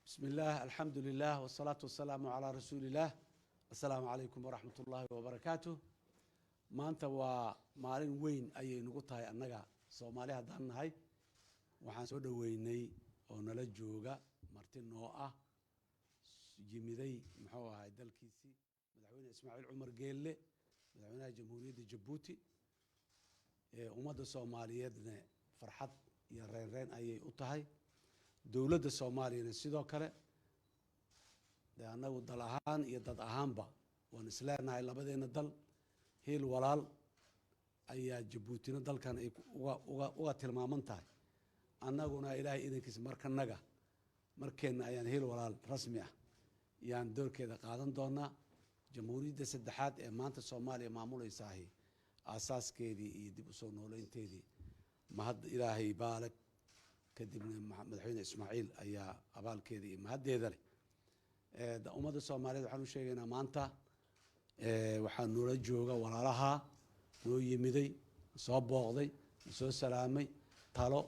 بسم الله الحمد لله والصلاة والسلام على رسول الله. السلام عليكم ورحمة الله وبركاته. maanta waa maalin weyn ayay nagu tahay annaga Soomaali haddaan nahay. waxaan soo dhaweynay oo nala jooga marti noo ah yimiday muxuu ahay dalkiisii madaxweyne Ismaaciil Cumar Geelle madaxweynaha Jamhuuriyadda Jabuuti ummadda Soomaaliyeedna farxad iyo reereen ayay u tahay dawladda Soomaaliyeedna sidoo kale anagu dal ahaan iyo dad ahaanba waan isleenahay labadeena dal هيل ولال أي جبوتنا دل كان وقتل ما منتهي أنا قلنا إلهي إذا كيس مركن نجا مركن يعني هيل ولال رسمية يعني دور كذا قادم دونا جمهورية السدحات إمانة الصومالية معمولة يساهي أساس كذي يدي بصونه لين تدي ما هاد إلهي بالك كدبنا مدحين إسماعيل أي أبال كذي ما هاد ذلك ده أمد الصومالية وحنو شيء أمانته waxaan noola jooga walaalaha noo yimiday soo booqday soo salaamay talo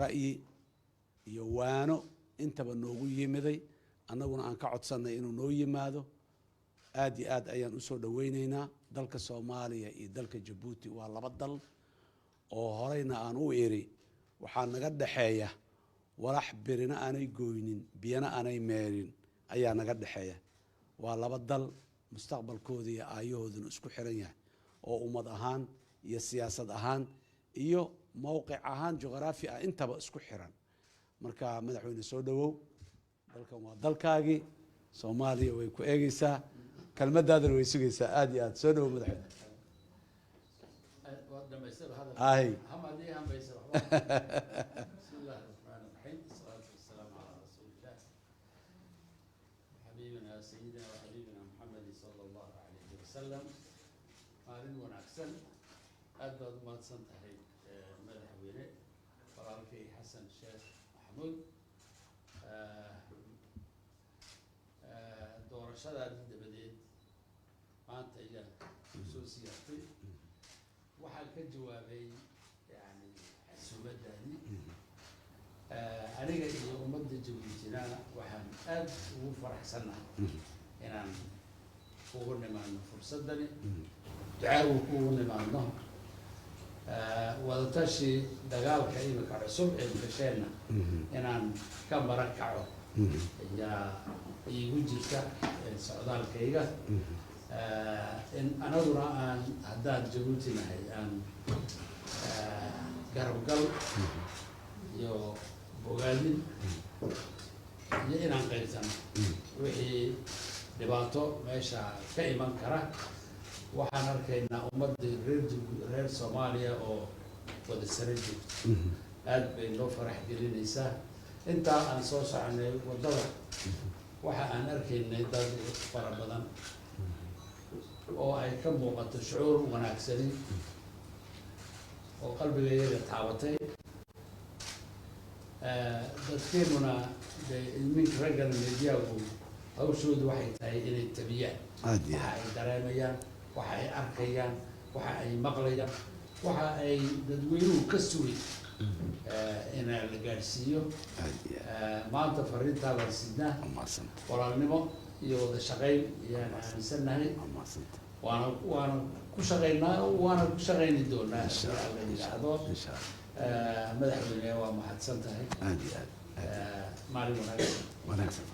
ra'yi iyo waano intaba noogu yimiday annaguna aan ka codsanay inuu noo yimaado aad iyo aad ayaan u soo dhaweynaynaa dalka Soomaaliya iyo dalka Jabuuti waa laba dal oo horeyna aan u eeri waxaa naga dhaxeeya walax birina aanay gooynin biyana aanay meerin ayaa naga dhaxeeya waa laba dal mustaqbalkooda iyo aayahooduna isku xiran yahay oo ummad ahaan iyo siyaasad ahaan iyo mowqic ahaan juqraafi ah intaba isku xiran marka madaxweyne soo dhawow dalkan waa dalkaagi Soomaaliya way ku eegaysaa kalmadaadana way sugaysaa aad iyo aad soo dhawow madaxweyne ay سيدنا وحبيبنا محمد صلى الله عليه وسلم مالين ونعكسن أدبر ما تصنتهي مدحوينه فرالكي حسن الشيخ محمود دور الشداد بديت ما أنت إلى خصوصياتي وحال كجوابي يعني سمداني أنا قاعد أمد جبتنا وحن أب وفرح سنة إن كون ما فرصة دني دعاء كون ما عنده وتشي دجال كريم كرسول إنكشنا إن كم بركعه يا يوجد السعودال كيجا إن أنا درا أن هداد جبتنا هي أن قرب قلب يو بوغادين ينان قيسان وحي دباتو ماشا كايمان كرا waxaan arkaynaa ummadda reer Soomaaliya oo wada sare joogto aad bay loo farax gelinaysaa inta aan soo soconay wadada waxa aan arkaynay dad fara badan oo ay ka muuqato shucuur wanaagsan oo qalbigayga taabatay dadkeenuna min raggan meediyagu hawshoodu waxay tahay inay tabiyaan waxa ay dareemayaan waxa ay arkayaan waxa ay maqlayaan waxa ay dadweynuhu ka sugay in la gaarsiiyo maanta fariintaa la sidnaa walaalnimo iyo wada shaqayn ayaan aaminsanahay waana ku shaqaynaa waana ku shaqayni doonaa insha Allah madaxweyne waa mahadsan tahay aad iyo aad maalin wanaagsan